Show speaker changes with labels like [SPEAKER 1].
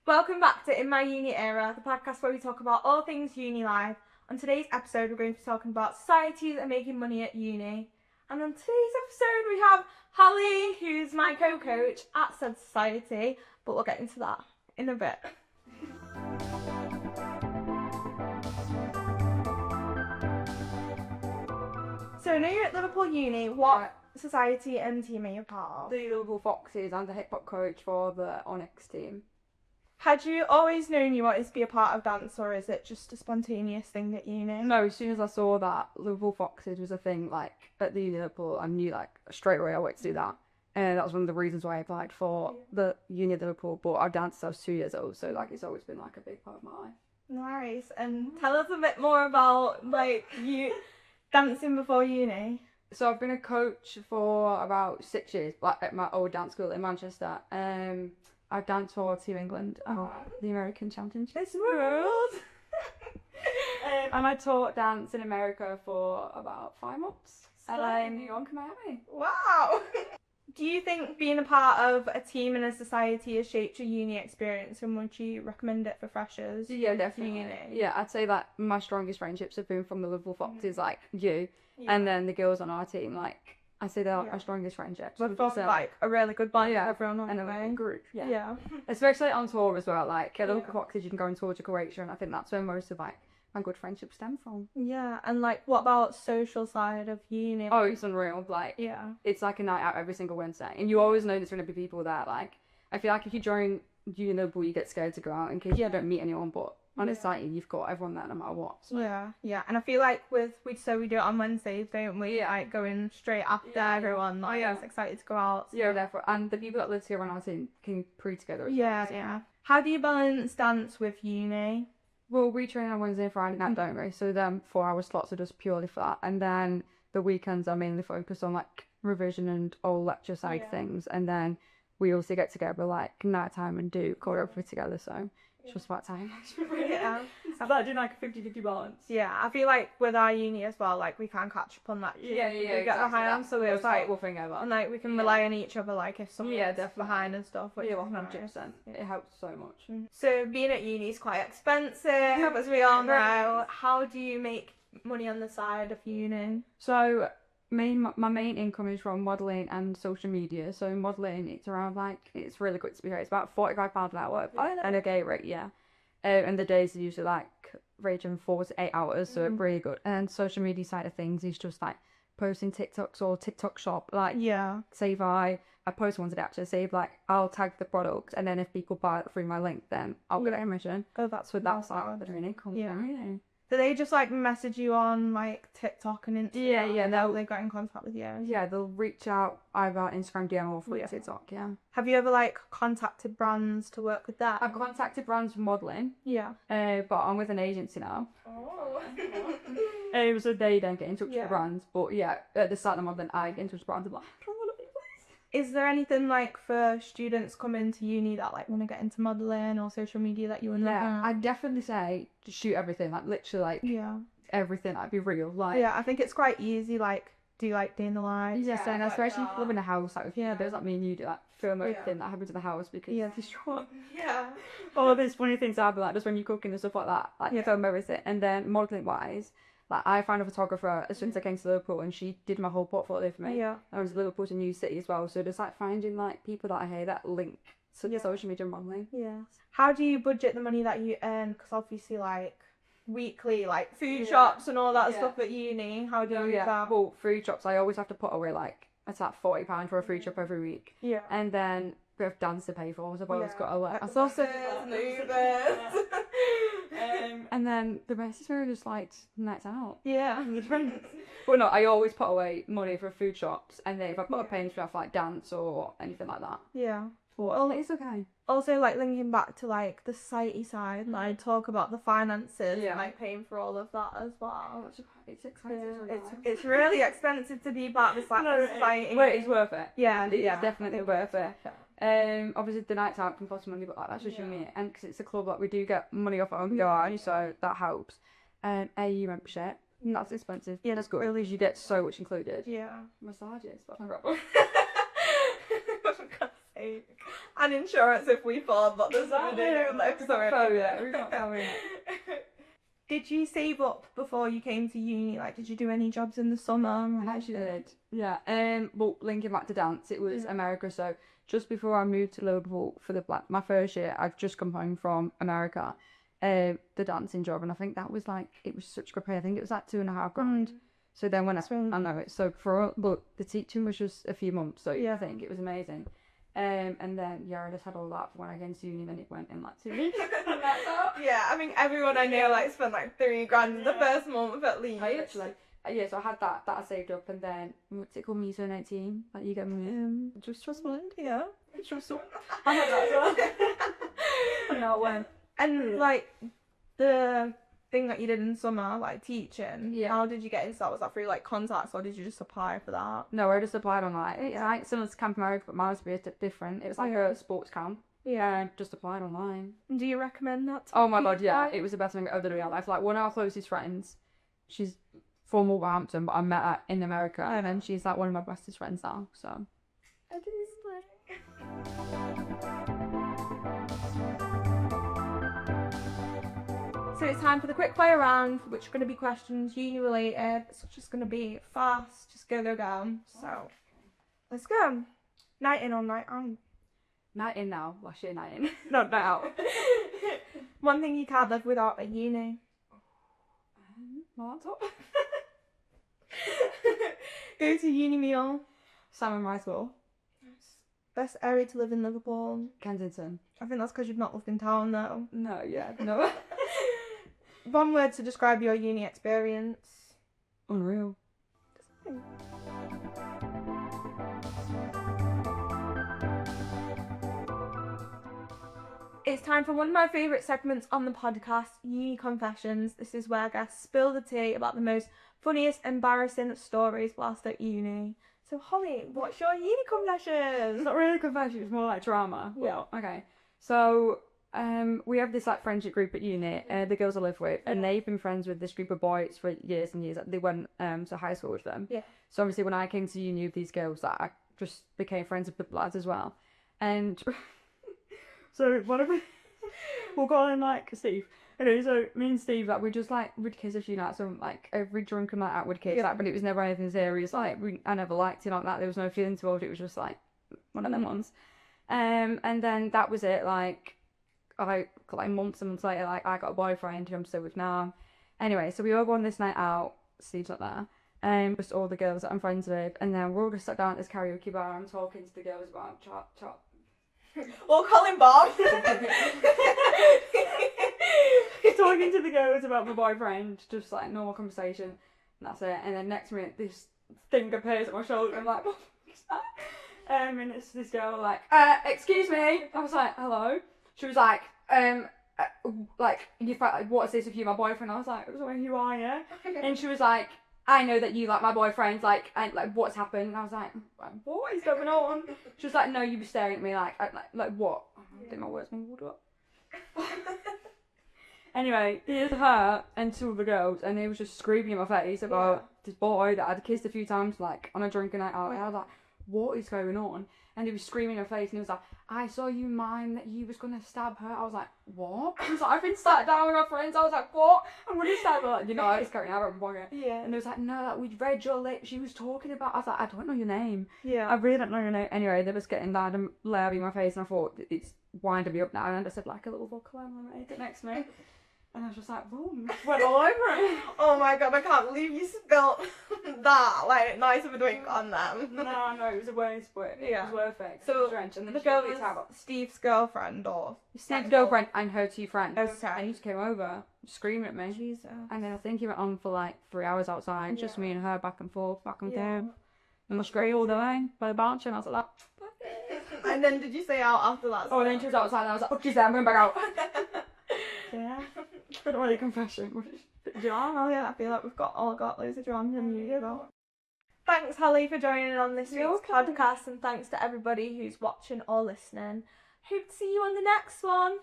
[SPEAKER 1] Welcome back to In My Uni Era, the podcast where we talk about all things uni life. On today's episode, we're going to be talking about societies and making money at uni. And on today's episode, we have Hollie, who's my co-coach at said society, but we'll get into that in a bit. So I know you're at Liverpool Uni. What society and team are you part of?
[SPEAKER 2] The Liverpool Foxes and the hip hop coach for the Onyx team.
[SPEAKER 1] Had you always known you wanted to be a part of dance, or is it just a spontaneous thing at uni?
[SPEAKER 2] No, as soon as I saw that Liverpool Foxes was a thing, like, at the Liverpool, I knew, like, straight away I wanted to do that. And that was one of the reasons why I applied for the uni at Liverpool. But I've danced since I was 2 years old, so, like, it's always been, like, a big part of my life.
[SPEAKER 1] Nice. And tell us a bit more about, like, you dancing before uni.
[SPEAKER 2] So I've been a coach for about 6 years, like, at my old dance school in Manchester. I've danced for Team England at the American Championships World. And I taught dance in America for about 5 months. And then New York and Miami.
[SPEAKER 1] Wow. Do you think being a part of a team in a society has shaped your uni experience, and would you recommend it for freshers?
[SPEAKER 2] Yeah, definitely.
[SPEAKER 1] Uni?
[SPEAKER 2] Yeah, I'd say that my strongest friendships have been from the Liverpool Foxes, like you, and then the girls on our team, like, I say they're our strongest friendships.
[SPEAKER 1] We've got like a really good bond with everyone,
[SPEAKER 2] and a group.
[SPEAKER 1] Yeah.
[SPEAKER 2] Especially on tour as well. Like at Liverpool Foxes, you can go on tour to Croatia, and I think that's where most of like my good friendships stem from.
[SPEAKER 1] Yeah, and like, what about social side of uni?
[SPEAKER 2] Oh, it's unreal. Like, it's like a night out every single Wednesday, and you always know there's going to be people there. Like, I feel like if you join uni Liverpool, you get scared to go out in case you don't meet anyone, but on a site, you've got everyone there no matter what. So.
[SPEAKER 1] Yeah. And I feel like we do it on Wednesdays, don't we? Like going straight after everyone. Like, it's excited to go out. So.
[SPEAKER 2] Yeah, therefore, and the people that live here on our team can pre together.
[SPEAKER 1] Yeah. How do you balance dance with uni?
[SPEAKER 2] Well, we train on Wednesday and Friday night, don't we? So them 4 hour slots are just purely for that, and then the weekends are mainly focused on like revision and all lecture side things, and then we also get together like night time and do choreography together. So. It's just about time.
[SPEAKER 1] Yeah.
[SPEAKER 2] I've got to do like a 50-50 balance.
[SPEAKER 1] Yeah, I feel like with our uni as well, like we can't catch up on that. We get behind, so it's like
[SPEAKER 2] thing ever.
[SPEAKER 1] And like we can rely on each other, like if someone's behind and stuff. Which
[SPEAKER 2] 100%. It helps so much.
[SPEAKER 1] So being at uni is quite expensive, as we all know. How do you make money on the side of uni?
[SPEAKER 2] So my main income is from modelling and social media. So modelling, it's around like, it's really good to be here. It's about £45 an hour and a day rate, and the days are usually like ranging 4 to 8 hours, so it's really good. And social media side of things is just like posting TikToks or TikTok shop, like say if I post one today actually, say if like I'll tag the product, and then if people buy it through my link, then I'll get a commission.
[SPEAKER 1] Oh, that's
[SPEAKER 2] like the main income.
[SPEAKER 1] Yeah. Do they just like message you on like TikTok and Instagram? Yeah. They got in contact with you.
[SPEAKER 2] Yeah, they'll reach out either Instagram DM or through TikTok. Yeah.
[SPEAKER 1] Have you ever like contacted brands to work with that?
[SPEAKER 2] I've contacted brands for modelling.
[SPEAKER 1] Yeah.
[SPEAKER 2] But I'm with an agency now.
[SPEAKER 1] Oh.
[SPEAKER 2] So they don't get in touch with the brands, but at the start of modelling, I get in touch with brands. I'm like, I don't want to be this.
[SPEAKER 1] Is there anything like for students coming to uni that like want to get into modelling or social media that you would look at?
[SPEAKER 2] I'd definitely say to shoot everything, like literally like everything, like be real. Like
[SPEAKER 1] I think it's quite easy, like do like day in the life.
[SPEAKER 2] And especially if you live in a house, like with those like me and you do, like film everything that happens in the house because it's short. All of these funny things happen, like just when you're cooking and stuff like that, like film everything. And then modelling wise, like I found a photographer as soon as I came to Liverpool, and she did my whole portfolio for me. I was Liverpool's a new city as well, so just like finding like people that I hear that link to social media modelling.
[SPEAKER 1] How do you budget the money that you earn? Because obviously like weekly like food shops and all that stuff at uni. How do you do that?
[SPEAKER 2] Well, food shops, I always have to put away like it's like £40 for a food shop every week. And then we have dance to pay for, so I've always got a lot. And then the rest is really just like nights out. With friends. But no, I always put away money for food shops, and then if I put a paying stuff like dance or anything like that. Well, it's okay.
[SPEAKER 1] Also, like linking back to like the society side, like talk about the finances, and like paying for all of that as well.
[SPEAKER 2] It's expensive.
[SPEAKER 1] It's really expensive to be part of this like society.
[SPEAKER 2] But it's worth it.
[SPEAKER 1] It's
[SPEAKER 2] definitely worth it. Obviously the nights out can cost money, but like that's just me, and because it's a club, like we do get money off our own, so that helps. AU membership, that's expensive. That's good. At least you get so much included. Massages, that's no problem.
[SPEAKER 1] And insurance if we fall, but there's nothing to do. Like, sorry.
[SPEAKER 2] Oh yeah, we've got that.
[SPEAKER 1] Did you save up before you came to uni? Like, did you do any jobs in the summer?
[SPEAKER 2] I actually did. Yeah. Well, linking back to dance, it was
[SPEAKER 1] Yeah.
[SPEAKER 2] America. So just before I moved to Liverpool for my first year, I've just come home from America. The dancing job, and I think that was like, it was such good pay. I think it was like £2,500. So then when I know it's so but the teaching was just a few months. So yeah, I think it was amazing. And then I just had all that for when I came to uni. Then it went in like 2 weeks.
[SPEAKER 1] Yeah, I mean everyone I know like spent like £3,000 the first month at least.
[SPEAKER 2] I actually, so I had that I saved up, and then what's it called? Me turn 18. Like you get me.
[SPEAKER 1] Just trustful, yeah.
[SPEAKER 2] Trustful. I had that as well. No when.
[SPEAKER 1] And like the thing that you did in summer, like teaching.
[SPEAKER 2] Yeah.
[SPEAKER 1] How did you get into that? Was that through like contacts, or did you just apply for that?
[SPEAKER 2] No, I just applied online. It's like similar to Camp America, but mine was a bit different. It was like a sports camp. Yeah, I just applied online.
[SPEAKER 1] Do you recommend that?
[SPEAKER 2] Oh my god, yeah, it was the best thing I've ever done in my life. Like one of our closest friends, she's from Wolverhampton, but I met her in America, and then she's like one of my bestest friends now. So.
[SPEAKER 1] So it's time for the quick fire round, which are going to be questions uni related. It's just going to be fast, just go. So let's go. Night in or night out?
[SPEAKER 2] Night in now. Last year night in.
[SPEAKER 1] Not night out. One thing you can't live without at uni.
[SPEAKER 2] My laptop.
[SPEAKER 1] Go to uni meal.
[SPEAKER 2] Salmon rice bowl.
[SPEAKER 1] Best area to live in Liverpool.
[SPEAKER 2] Kensington.
[SPEAKER 1] I think that's because you've not lived in town though.
[SPEAKER 2] No, yeah, no.
[SPEAKER 1] One word to describe your uni experience.
[SPEAKER 2] Unreal.
[SPEAKER 1] It's time for one of my favourite segments on the podcast, Uni Confessions. This is where guests spill the tea about the most funniest, embarrassing stories whilst at uni. So Holly, what's your uni confession?
[SPEAKER 2] It's not really a confession, it's more like drama. Yeah. Well, okay. So, we have this like friendship group at uni, the girls I live with, and they've been friends with this group of boys for years and years. They went to high school with them.
[SPEAKER 1] Yeah.
[SPEAKER 2] So obviously when I came to uni with these girls, I just became friends with the lads as well. And so one of them, we'll call him like Steve. Anyway, so me and Steve, like, we'd kiss a few nights, so like every drunken night out we'd kiss, like, but it was never anything serious. Like, I never liked it like that. There was no feelings involved. It was just like one of them ones. And then that was it. Like months and months later, like I got a boyfriend who I'm still with now. Anyway, so we all go on this night out. Steve's not there. Just all the girls that I'm friends with, and then we're all just sat down at this karaoke bar. I'm talking to the girls about chop.
[SPEAKER 1] We'll call him Bob.
[SPEAKER 2] Talking to the girls about my boyfriend, just like normal conversation, and that's it. And then next minute, this thing appears at my shoulder. I'm like, what is that? And it's this girl like, excuse me. I was like, hello. She was like, what is this with you, my boyfriend? I was like, who are you? And she was like, I know that you like my boyfriend, like, and like, what's happened? And I was like, what is going on? She was like, no, you were staring at me like what? I did my words muddled up. Anyway, here's her and two of the girls, and they was just screaming in my face about this boy that I'd kissed a few times, like, on a drinking night out. And I was like, what is going on? And he was screaming in her face, and he was like, I saw you mime that you was going to stab her. I was like, what? He was like, I've been sat down with my friends. I was like, what? I'm going to stab her. Like, I was carrying out my pocket. Yeah. And he was like, no, like, we'd read your lips. She was talking about. I was like, I don't know your name. Yeah. I really don't know your name. Anyway, they was getting loud and loud in my face, and I thought, it's winding me up now. And I just said, like, a little vodka lemonade it next to me. And I was just like, boom, went all over it.
[SPEAKER 1] Oh my god, I can't believe you spilled that, like, nice of a drink on them.
[SPEAKER 2] No, it was a waste, but it was worth it.
[SPEAKER 1] So,
[SPEAKER 2] drenched, and then
[SPEAKER 1] the girl was Steve's girlfriend, or?
[SPEAKER 2] Steve's girlfriend and her two friends.
[SPEAKER 1] Okay.
[SPEAKER 2] And he just came over, screaming at me.
[SPEAKER 1] Jesus.
[SPEAKER 2] And then I think he went on for like 3 hours outside, just me and her back and forth, back and down. And was great all the way by the bench, and I was like,
[SPEAKER 1] and then did you stay out after that?
[SPEAKER 2] Oh, and then she was outside, and I was like, oh, she's there, I'm going back out. Yeah. I don't really confession.
[SPEAKER 1] Drama, yeah, I feel like we've all got loads of drama in you though. Thanks, Holly, for joining on this week's podcast, and thanks to everybody who's watching or listening. Hope to see you on the next one.